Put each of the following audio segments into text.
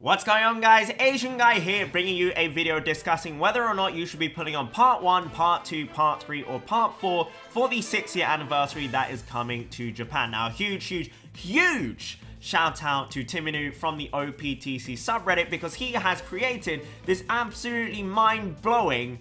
What's going on, guys? Asian Guy here, bringing you a video discussing whether or not you should be putting on part 1, part 2, part 3 or part 4 for the 6-year anniversary that is coming to Japan. Now, huge shout out to Timinu from the OPTC subreddit, because he has created this absolutely mind-blowingly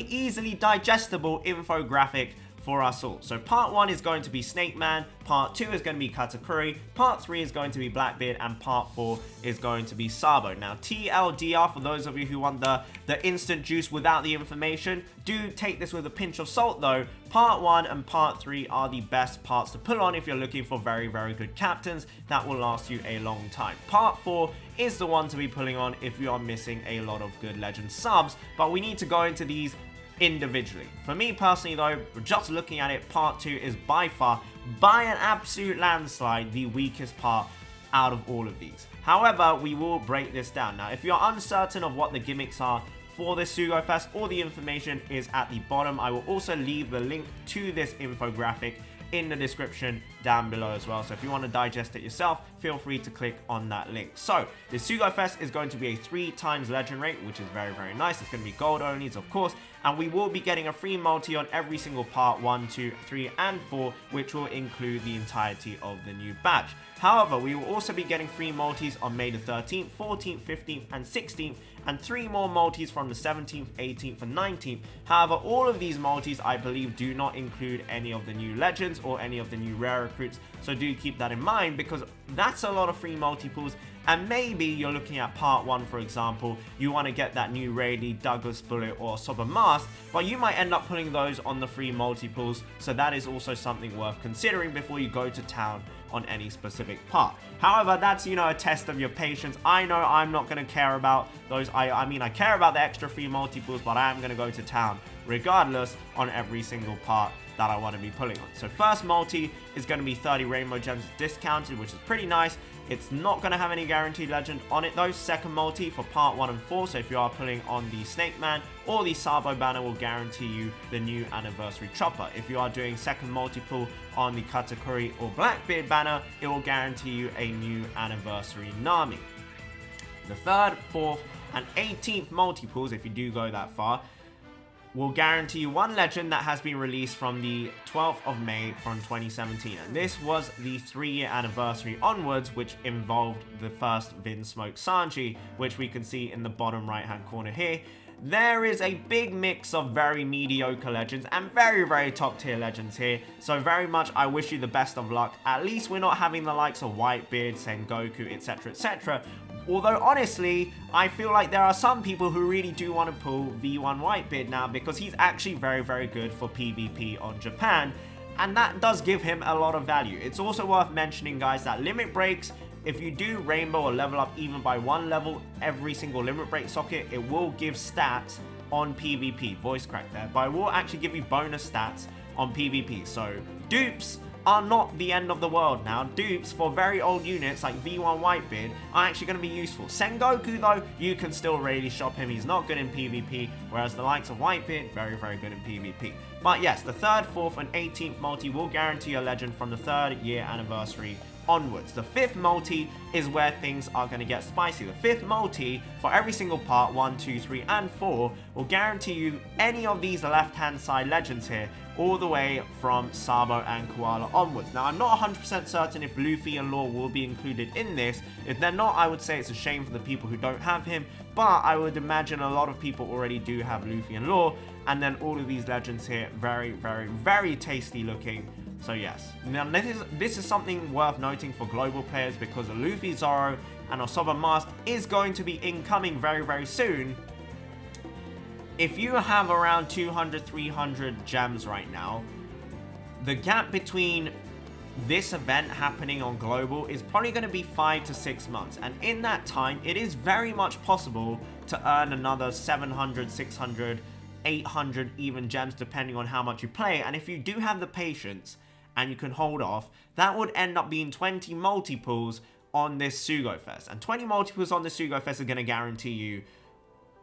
easily digestible infographic for us all. So part 1 is going to be Snake Man, part 2 is going to be Katakuri, part 3 is going to be Blackbeard, and part 4 is going to be Sabo. Now, TLDR, for those of you who want the instant juice without the information, do take this with a pinch of salt though. Part 1 and part 3 are the best parts to put on if you're looking for very good captains that will last you a long time. Part 4 is the one to be pulling on if you are missing a lot of good legend subs, but we need to go into these individually. For me personally though, just looking at it, part 2 is by far, by an absolute landslide, the weakest part out of all of these. However, we will break this down. Now, if you're uncertain of what the gimmicks are for this Sugofest, all the information is at the bottom. I will also leave the link to this infographic in the description down below as well. So if you want to digest it yourself, feel free to click on that link. So the Sugofest is going to be a 3x legend rate, which is very nice. It's going to be gold onlys, of course, and we will be getting a free multi on every single part 1, 2, 3 and 4, which will include the entirety of the new badge. However, we will also be getting free multis on May the 13th, 14th, 15th and 16th, and 3 more multis from the 17th, 18th and 19th. However, all of these multis, I believe, do not include any of the new legends or any of the new rare recruits, so do keep that in mind, because that's a lot of free multiples. And maybe you're looking at part 1, for example, you want to get that new Rayleigh, Douglas Bullet or Sober Mask, but you might end up putting those on the free multiples, so that is also something worth considering before you go to town on any specific part. However, that's, you know, a test of your patience. I know I'm not going to care about those. I mean, I care about the extra free multiples, but I am going to go to town regardless on every single part that I want to be pulling on. So first multi is going to be 30 rainbow gems discounted, which is pretty nice. It's not going to have any guaranteed legend on it though. Second multi for part 1 and 4, so if you are pulling on the Snake Man or the Sabo banner, will guarantee you the new anniversary chopper. If you are doing second multiple on the Katakuri or Blackbeard banner, it will guarantee you a new anniversary Nami. The third, fourth and 18th multiples, if you do go that far, will guarantee you one legend that has been released from the 12th of May from 2017. And this was the 3-year anniversary onwards, which involved the first Vinsmoke Sanji, which we can see in the bottom right hand corner here. There is a big mix of very mediocre legends and very top tier legends here. So very much I wish you the best of luck. At least we're not having the likes of Whitebeard, Sengoku, etc. Although, honestly, I feel like there are some people who really do want to pull V1 Whitebeard now, because he's actually very good for PvP on Japan, and that does give him a lot of value. It's also worth mentioning, guys, that limit breaks, if you do rainbow or level up even by 1 level every single limit break socket, it will give stats on PvP. Voice crack there, but it will actually give you bonus stats on PvP. So dupes are not the end of the world now. Dupes for very old units like V1 Whitebeard are actually going to be useful. Sengoku though, you can still really shop him. He's not good in PvP, whereas the likes of Whitebeard, very good in PvP. But yes, the 3rd, 4th and 18th multi will guarantee a legend from the 3rd year anniversary onwards. The 5th multi is where things are going to get spicy. The 5th multi for every single part 1, 2, 3 and 4 will guarantee you any of these left hand side legends here, all the way from Sabo and Koala onwards. Now, I'm not 100% certain if Luffy and Law will be included in this. If they're not, I would say it's a shame for the people who don't have him, but I would imagine a lot of people already do have Luffy and Law, and then all of these legends here, very tasty looking. So yes, now this is something worth noting for global players, because Luffy, Zoro and Osoba Mask is going to be incoming very soon. If you have around 200-300 gems right now, the gap between this event happening on global is probably going to be 5 to 6 months, and in that time it is very much possible to earn another 700, 600, 800 even gems, depending on how much you play. And if you do have the patience and you can hold off, that would end up being 20 multiples on this Sugofest. And 20 multiples on the Sugofest are going to guarantee you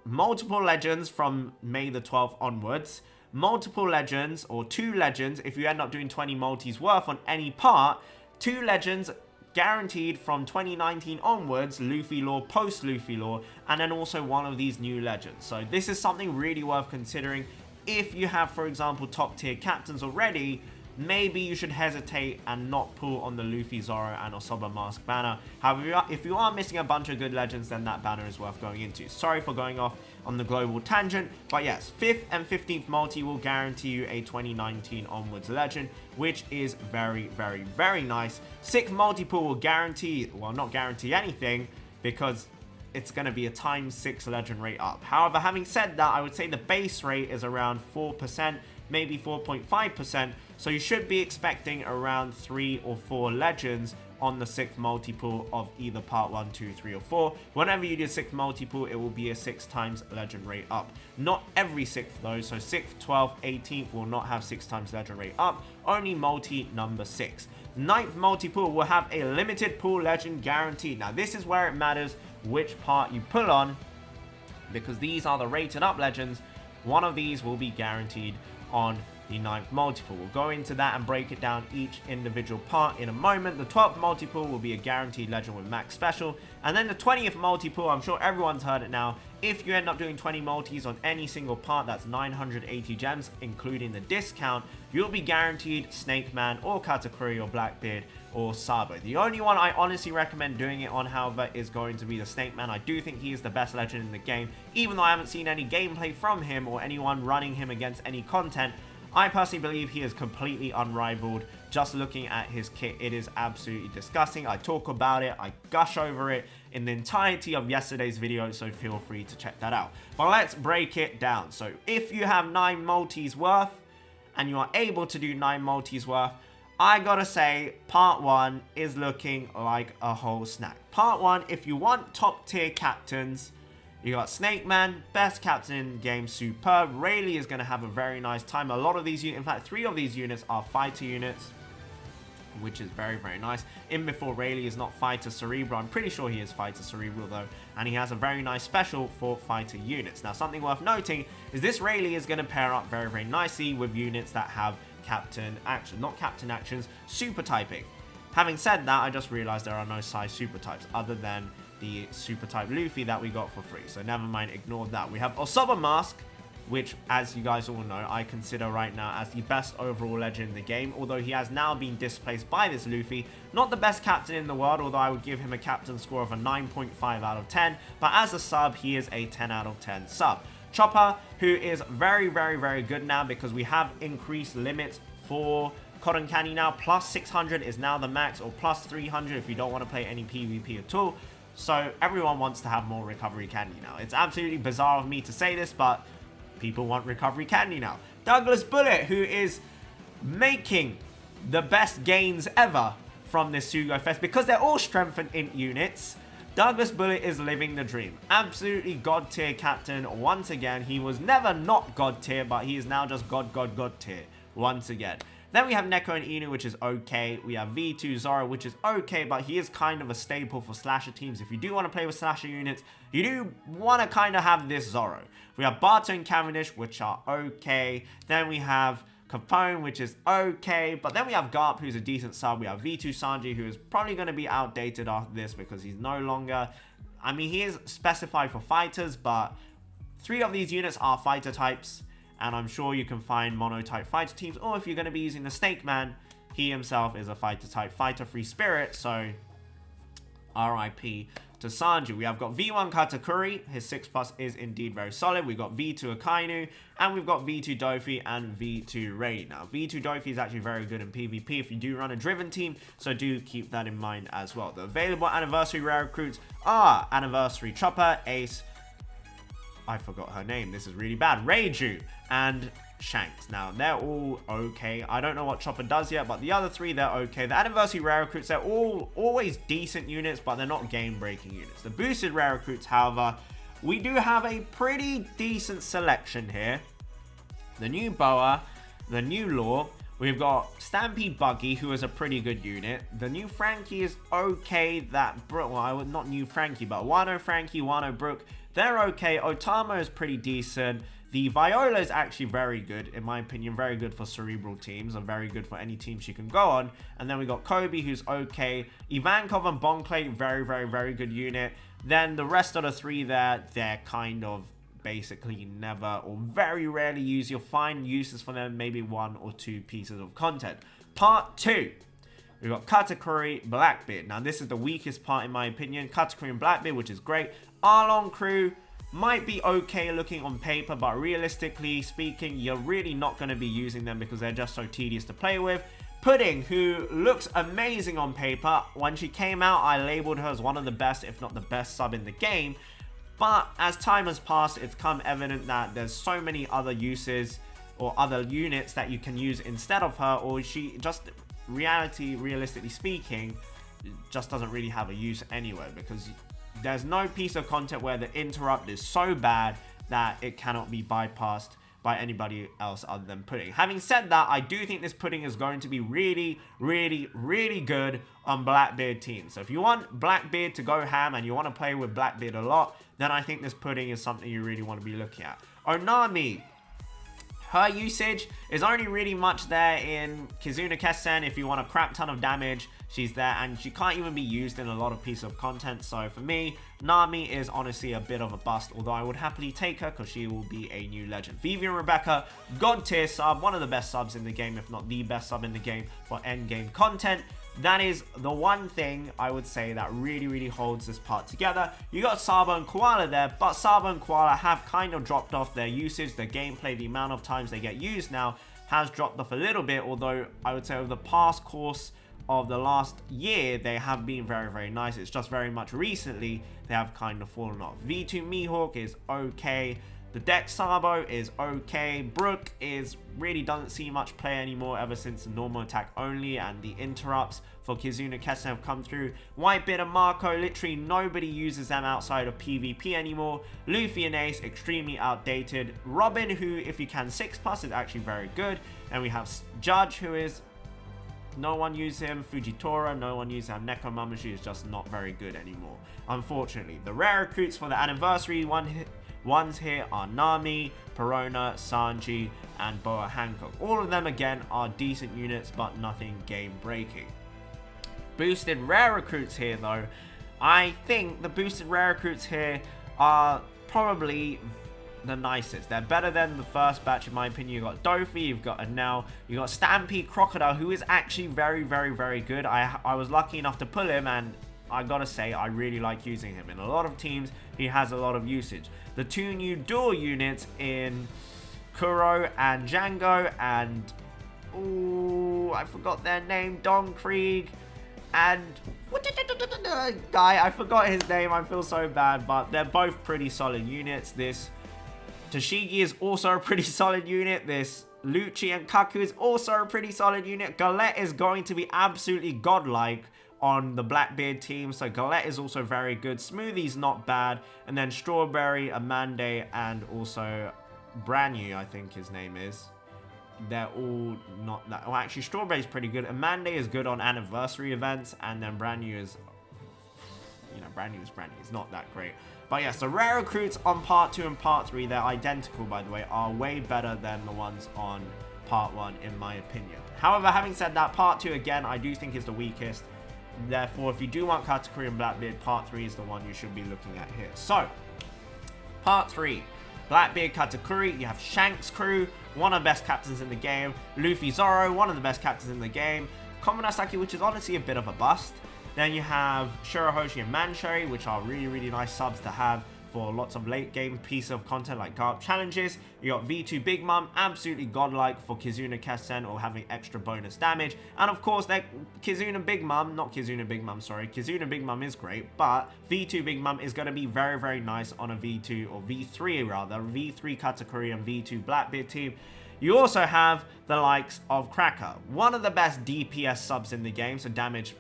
multiple legends from May the 12th onwards, multiple legends or 2 legends if you end up doing 20 multis worth on any part, 2 legends guaranteed from 2019 onwards, Luffy lore, post Luffy lore, and then also one of these new legends. So this is something really worth considering. If you have, for example, top tier captains already, maybe you should hesitate and not pull on the Luffy, Zoro, and Osoba Mask banner. However, if you are missing a bunch of good legends, then that banner is worth going into. Sorry for going off on the global tangent, but yes, 5th and 15th multi will guarantee you a 2019 onwards legend, which is very, very, very nice. 6th multi-pull will guarantee, well, not guarantee anything, because it's going to be a times 6 legend rate up. However, having said that, I would say the base rate is around 4%, maybe 4.5%, so you should be expecting around 3 or 4 legends on the 6th multi-pull of either part 1, 2, 3, or 4. Whenever you do 6th multi-pull, it will be a 6 times legend rate up. Not every 6th though, so 6th, 12th, 18th will not have 6 times legend rate up, only multi number 6. 9th multi-pull will have a limited pull legend guaranteed. Now this is where it matters which part you pull on, because these are the rated up legends. One of these will be guaranteed on the 9th multiple. We'll go into that and break it down each individual part in a moment. The 12th multiple will be a guaranteed legend with max special, and then the 20th multiple, I'm sure everyone's heard it now. If you end up doing 20 multis on any single part, that's 980 gems including the discount, you'll be guaranteed Snake Man or Katakuri or Blackbeard or Sabo. The only one I honestly recommend doing it on, however, is going to be the Snake Man. I do think he is the best legend in the game, even though I haven't seen any gameplay from him or anyone running him against any content. I personally believe he is completely unrivaled. Just looking at his kit, it is absolutely disgusting. I talk about it, I gush over it in the entirety of yesterday's video, so feel free to check that out. But let's break it down. So if you have 9 multis worth, and you are able to do 9 multis worth, I gotta say, part 1 is looking like a whole snack. Part 1, if you want top tier captains, you got Snake Man, best captain in the game, superb. Rayleigh is going to have a very nice time. A lot of these units, in fact 3 of these units are fighter units, which is very, very nice. In before, Rayleigh is not fighter cerebral. I'm pretty sure he is fighter cerebral though, and he has a very nice special for fighter units. Now something worth noting is this Rayleigh is going to pair up very, very nicely with units that have captain action, not captain actions, super typing. Having said that, I just realized there are no size super types other than the super type Luffy that we got for free, so never mind, ignore that. We have Osoba Mask, which, as you guys all know, I consider right now as the best overall legend in the game, although he has now been displaced by this Luffy. Not the best captain in the world, although I would give him a captain score of a 9.5 out of 10, but as a sub, he is a 10 out of 10 sub. Chopper, who is very, very, very good now because we have increased limits for Cotton Candy now. Plus 600 is now the max, or plus 300 if you don't want to play any PvP at all. So everyone wants to have more recovery candy now. It's absolutely bizarre of me to say this, but people want recovery candy now. Douglas Bullet, who is making the best gains ever from this Sugofest because they're all strengthened in units. Douglas Bullet is living the dream. Absolutely god tier captain once again. He was never not god tier, but he is now just god tier once again. Then we have Neko and Inu, which is okay. We have V2 Zoro, which is okay, but he is kind of a staple for slasher teams. If you do want to play with slasher units, you do want to kind of have this Zoro. We have Barto and Cavendish, which are okay. Then we have Capone, which is okay. But then we have Garp, who's a decent sub. We have V2 Sanji, who is probably going to be outdated after this because he's no longer... I mean, he is specified for fighters, but 3 of these units are fighter types. And I'm sure you can find mono-type fighter teams. Or if you're going to be using the Snake Man, he himself is a fighter type, fighter free spirit. So, RIP to Sanji. We have got V1 Katakuri. His 6+ is indeed very solid. We've got V2 Akainu. And we've got V2 Dofi and V2 Ray. Now, V2 Dofi is actually very good in PvP if you do run a driven team. So do keep that in mind as well. The available anniversary rare recruits are Anniversary Chopper, Ace, I forgot her name, this is really bad, Reiju, and Shanks. Now, they're all okay. I don't know what Chopper does yet, but the other 3, they're okay. The anniversary rare recruits, they're all always decent units, but they're not game-breaking units. The boosted rare recruits, however, we do have a pretty decent selection here. The new Boa, the new Law, we've got Stampede Buggy, who is a pretty good unit. The new Frankie is okay. Well, not new Frankie, but Wano Frankie, Wano Brook, they're okay. Otamo is pretty decent. The Viola is actually very good, in my opinion, very good for cerebral teams, and very good for any team she can go on. And then we got Kobe, who's okay. Ivankov and Bonclay, very good unit. Then the rest of the three there, they're kind of basically never or very rarely used. You'll find uses for them, maybe 1 or 2 pieces of content. Part 2. We've got Katakuri, Blackbeard. Now, this is the weakest part in my opinion. Katakuri and Blackbeard, which is great. Arlong crew might be okay looking on paper, but realistically speaking, you're really not going to be using them because they're just so tedious to play with. Pudding, who looks amazing on paper. When she came out, I labeled her as one of the best, if not the best sub in the game. But as time has passed, it's come evident that there's so many other uses or other units that you can use instead of her, or she just, realistically speaking, just doesn't really have a use anyway, because there's no piece of content where the interrupt is so bad that it cannot be bypassed by anybody else other than Pudding. Having said that, I do think this Pudding is going to be really good on Blackbeard teams. So if you want Blackbeard to go ham and you want to play with Blackbeard a lot, then I think this Pudding is something you really want to be looking at. Onami. Her usage is only really much there in Kizuna Kessen. If you want a crap ton of damage, she's there, and she can't even be used in a lot of pieces of content. So for me, Nami is honestly a bit of a bust, although I would happily take her because she will be a new legend. Vivian Rebecca, God tier sub, one of the best subs in the game, if not the best sub in the game for endgame content. That is the one thing I would say that really holds this part together. You got Sabo and Koala there, but Sabo and Koala have kind of dropped off their usage. Their gameplay, the amount of times they get used now, has dropped off a little bit, although I would say over the past course of the last year, they have been very nice. It's just very much recently they have kind of fallen off. V2 Mihawk is okay. The deck Sabo is okay. Brook is really doesn't see much play anymore ever since the normal attack only and the interrupts for Kizuna Kessen have come through. Whitebeard and Marco, literally nobody uses them outside of PvP anymore. Luffy and Ace, extremely outdated. Robin, who if you can 6+ is actually very good. And we have Judge, who is no one uses him. Fujitora, no one uses him. Neko Mamushi is just not very good anymore, unfortunately. The rare recruits for the anniversary ones here are Nami, Perona, Sanji, and Boa Hancock. All of them, again, are decent units, but nothing game-breaking. Boosted rare recruits here, though. I think the boosted rare recruits here are probably the nicest. They're better than the first batch, in my opinion. You've got Dofi, you've got Anel, you've got Stampede Crocodile, who is actually very good. I was lucky enough to pull him, and I gotta say, I really like using him. In a lot of teams, he has a lot of usage. The 2 new dual units in Kuro and Django, and ooh, I forgot their name, Don Krieg, and guy, I forgot his name, I feel so bad, but they're both pretty solid units. This Tashigi is also a pretty solid unit. This Lucci and Kaku is also a pretty solid unit. Galette is going to be absolutely godlike on the Blackbeard team, so Galette is also very good. Smoothie's not bad, and then Strawberry, Amande, and also Branu, I think his name is. They're all not that. Well, actually, Strawberry's pretty good. Amande is good on anniversary events, and then Branu is, you know, Branu is not that great. But yes, the rare recruits on part 2 and part 3, they're identical, by the way, are way better than the ones on part 1, in my opinion. However, having said that, part 2, again, I do think is the weakest. Therefore, if you do want Katakuri and Blackbeard, part 3 is the one you should be looking at here. So, part 3. Blackbeard, Katakuri, you have Shanks crew, one of the best captains in the game. Luffy Zoro, one of the best captains in the game. Komonasaki, which is honestly a bit of a bust. Then you have Shirahoshi and Mancherry, which are really nice subs to have for lots of late game piece of content like Garp challenges. You got V2 Big Mom, absolutely godlike for Kizuna Kessen or having extra bonus damage. And of course, Kizuna Big Mom is great, but V2 Big Mom is going to be very nice on a V2 or V3 rather, V3 Katakuri and V2 Blackbeard team. You also have the likes of Cracker, one of the best DPS subs in the game, so damage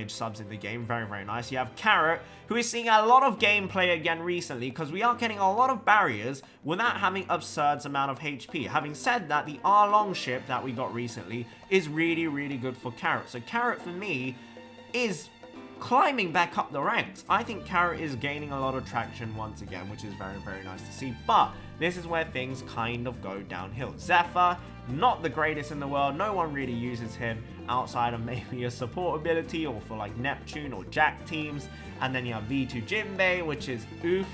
subs in the game, very nice. You have Carrot, who is seeing a lot of gameplay again recently because we are getting a lot of barriers without having absurd amount of HP. Having said that, the Arlong ship that we got recently is really good for Carrot. So Carrot for me is climbing back up the ranks. I think Carrot is gaining a lot of traction once again, which is very, very nice to see. But this is where things kind of go downhill. Zephyr, not the greatest in the world. No one really uses him outside of maybe a support ability or for like Neptune or Jack teams. And then you have V2 Jinbei, which is oof.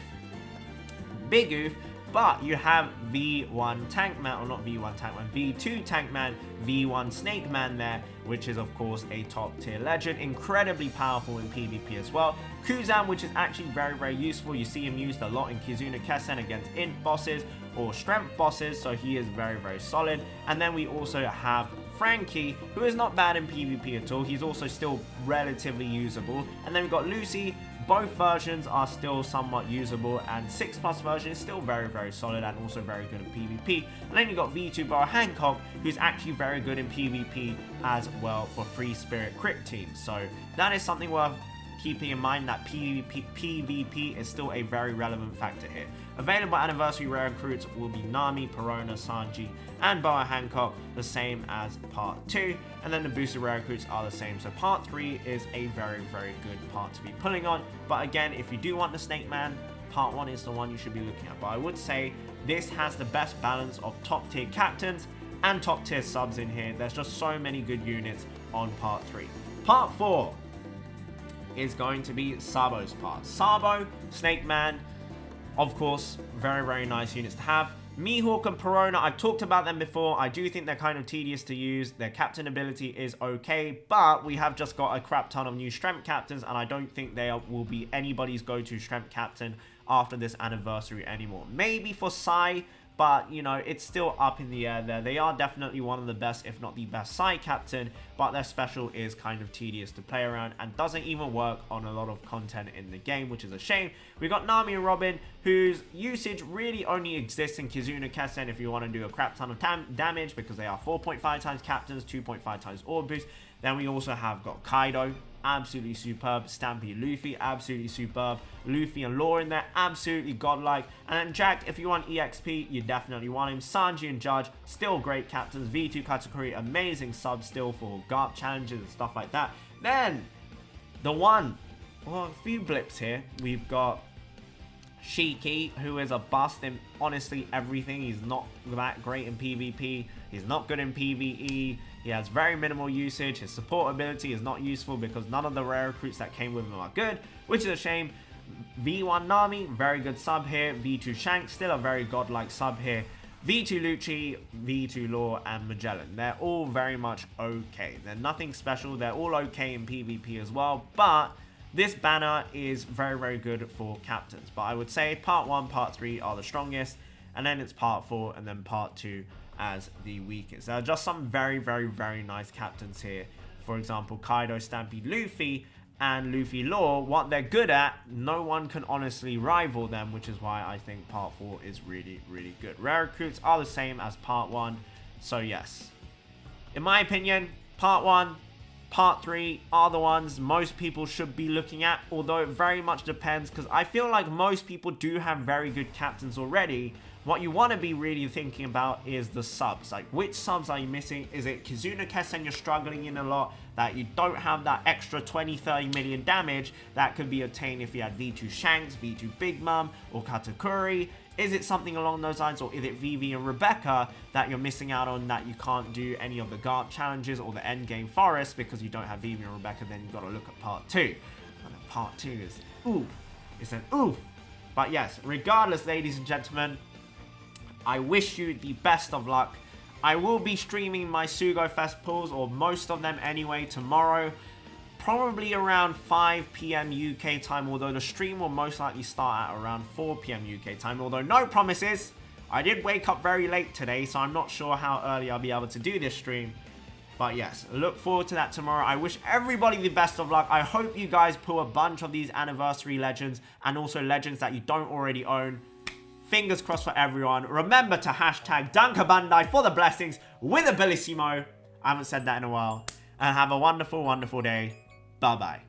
Big oof. But you have V1 Tankman, or not V1 Tankman, V2 Tankman, V1 Snake Man there, which is of course a top tier legend, incredibly powerful in PvP as well. Kuzan, which is actually very, very useful. You see him used a lot in Kizuna Kessen against int bosses or strength bosses, so he is very, very solid. And then we also have Frankie, who is not bad in PvP at all. He's also still relatively usable. And then we've got Lucy. Both versions are still somewhat usable, and 6+ version is still very, very solid and also very good at PvP. And then you got V2 Bar Hancock, who's actually very good in PvP as well for Free Spirit crit teams. So that is something worth keeping in mind, that PvP is still a very relevant factor here. Available anniversary rare recruits will be Nami, Perona, Sanji, and Boa Hancock, the same as part 2. And then the boosted rare recruits are the same. So part 3 is a very, very good part to be pulling on. But again, if you do want the Snake Man, part 1 is the one you should be looking at. But I would say this has the best balance of top tier captains and top tier subs in here. There's just so many good units on part 3. Part 4 is going to be Sabo's part. Sabo, Snake Man, of course, very, very nice units to have. Mihawk and Perona, I've talked about them before. I do think they're kind of tedious to use. Their captain ability is okay, but we have just got a crap ton of new strength captains, and I don't think they will be anybody's go-to strength captain after this anniversary anymore. Maybe for Sai, but, you know, it's still up in the air there. They are definitely one of the best, if not the best, side captain, but their special is kind of tedious to play around and doesn't even work on a lot of content in the game, which is a shame. We got Nami and Robin, whose usage really only exists in Kizuna Kessen if you want to do a crap ton of damage, because they are 4.5 times captains, 2.5 times orb boost. Then we also have got Kaido, absolutely superb. Stampy Luffy, absolutely superb. Luffy and Law in there, absolutely godlike. And then Jack, if you want EXP, you definitely want him. Sanji and Judge, still great captains. V2 Katakuri, amazing sub still for GARP challenges and stuff like that. Then, the one, well, a few blips here. We've got Shiki, who is a bust in honestly everything. He's not that great in PvP. He's not good in PvE. He has very minimal usage. His support ability is not useful because none of the rare recruits that came with him are good, which is a shame. V1 Nami, very good sub here. V2 Shanks, still a very godlike sub here. V2 Lucci, V2 Law, and Magellan. They're all very much okay. They're nothing special. They're all okay in PvP as well, but this banner is very, very good for captains. But I would say part 1, part 3 are the strongest, and then it's part 4, and then part 2 as the weakest. There are just some very, very, very nice captains here. For example, Kaido, Stampede, Luffy, and Luffy Law. What they're good at, no one can honestly rival them, which is why I think part 4 is really, really good. Rare recruits are the same as part 1, so yes. In my opinion, part 1, part 3 are the ones most people should be looking at, although it very much depends, because I feel like most people do have very good captains already. What you want to be really thinking about is the subs. Like, which subs are you missing? Is it Kizuna Kessen you're struggling in a lot, that you don't have that extra 20-30 million damage that could be obtained if you had V2 Shanks, V2 Big Mom, or Katakuri? Is it something along those lines, or is it Vivi and Rebecca that you're missing out on, that you can't do any of the GARP challenges or the endgame forest because you don't have Vivi and Rebecca? Then you've got to look at part 2. And then part 2 is ooh. It's an oof. But yes, regardless, ladies and gentlemen, I wish you the best of luck. I will be streaming my Sugofest pulls, or most of them anyway, tomorrow. Probably around 5 PM UK time, although the stream will most likely start at around 4 PM UK time. Although no promises. I did wake up very late today, so I'm not sure how early I'll be able to do this stream. But yes, look forward to that tomorrow. I wish everybody the best of luck. I hope you guys pull a bunch of these anniversary legends, and also legends that you don't already own. Fingers crossed for everyone. Remember to hashtag Danka Bandai for the blessings with a Bellissimo. I haven't said that in a while. And have a wonderful, wonderful day. Bye-bye.